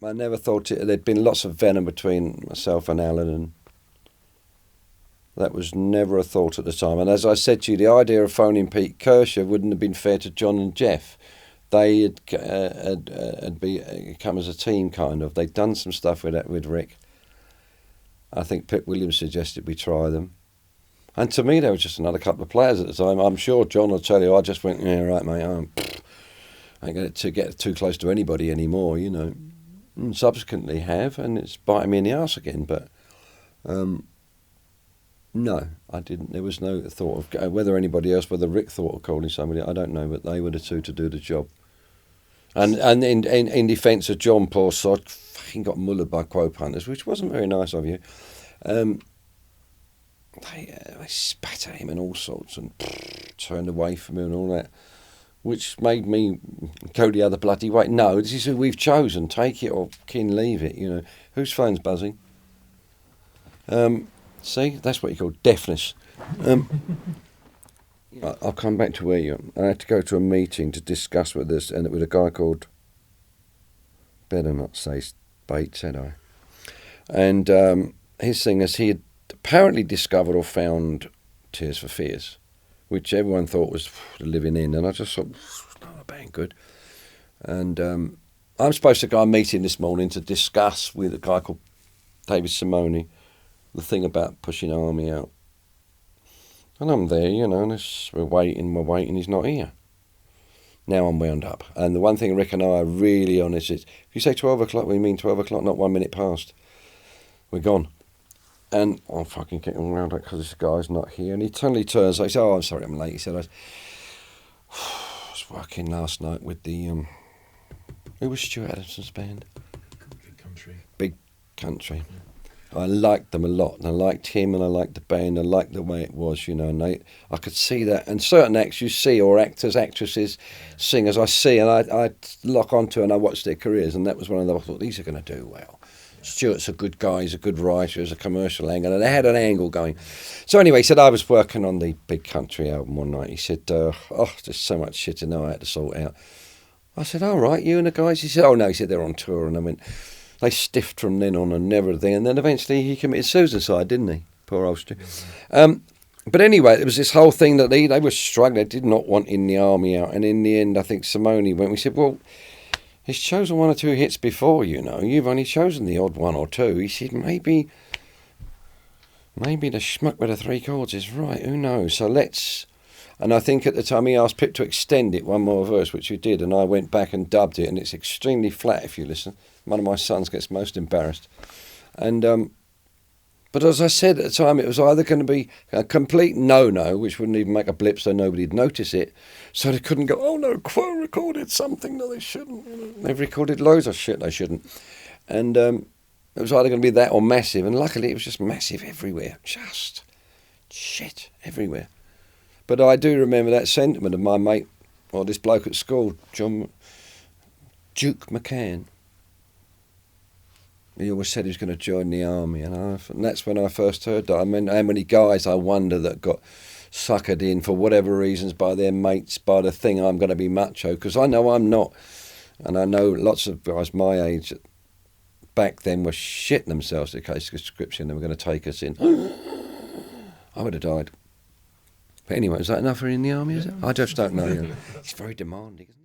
I never thought there'd been lots of venom between myself and Alan, and that was never a thought at the time. And as I said to you, the idea of phoning Pete Kirscher wouldn't have been fair to John and Jeff. They had become as a team, kind of. They'd done some stuff with Rick. I think Pip Williams suggested we try them. And to me, they were just another couple of players at the time. I'm sure John will tell you, I just went, yeah, right, mate, I ain't going to get too close to anybody anymore, you know. And subsequently have, and it's biting me in the arse again. But no, I didn't. There was no thought of whether anybody else, whether Rick thought of calling somebody, I don't know, but they were the two to do the job. And in defence of John, poor sod, fucking got mullered by quote hunters, which wasn't very nice of you. They spat at him and all sorts and turned away from him and all that, which made me go the other bloody way. No, this is who we've chosen. Take it or leave it, you know. Whose phone's buzzing? See, that's what you call deafness. I'll come back to where you are. I had to go to a meeting to discuss with this, and with a guy called, better not say Bates, had I? And his thing is, he had apparently discovered or found Tears for Fears, which everyone thought was the living end, and I just thought, not a bad good. And I'm supposed to go a meeting this morning to discuss with a guy called David Simone the thing about pushing Army out. And I'm there, you know, and we're waiting, he's not here. Now I'm wound up. And the one thing Rick and I are really honest is, if you say 12 o'clock, we mean 12 o'clock, not 1 minute past. We're gone. And I'm fucking getting around it because this guy's not here. And he suddenly turns, I say, oh, I'm sorry, I'm late. He said, I was working last night with the, who was Stuart Adamson's band? Big Country. Yeah. I liked them a lot, and I liked him, and I liked the band, I liked the way it was, you know, and I could see that, and certain acts you see, or actors, actresses, singers I see, and I lock onto and I watch their careers, and that was one of them. I thought, these are going to do well. Stuart's a good guy, he's a good writer, he's a commercial angle, and they had an angle going. So anyway, he said, I was working on the Big Country album one night. He said, there's so much shit in there I had to sort out. I said, all right, you and the guys? He said, oh no, he said, they're on tour, and I went... They stiffed from then on and everything, and then eventually he committed suicide, didn't he? Poor old Stu. But anyway, there was this whole thing that they were struggling. They did not want in the Army out, and in the end, I think Simone went. We said, well, he's chosen one or two hits before, you know. You've only chosen the odd one or two. He said, maybe the schmuck with the three chords is right. Who knows? So let's... And I think at the time he asked Pip to extend it one more verse, which he did, and I went back and dubbed it, and it's extremely flat if you listen. One of my sons gets most embarrassed. And but as I said at the time, it was either going to be a complete no-no, which wouldn't even make a blip so nobody'd notice it, so they couldn't go, oh no, Quo recorded something that they shouldn't. You know, they've recorded loads of shit they shouldn't. And it was either going to be that or massive, and luckily it was just massive everywhere. Just shit everywhere. But I do remember that sentiment of my mate, or this bloke at school, Duke McCann. He always said he was going to join the Army, and that's when I first heard that. I mean, how many guys, I wonder, that got suckered in for whatever reasons by their mates, by the thing I'm going to be macho, because I know I'm not. And I know lots of guys my age back then were shitting themselves in case of conscription. They were going to take us in. I would have died. But anyway, is that enough for in the Army, is it? I just don't know. It's very demanding, isn't it?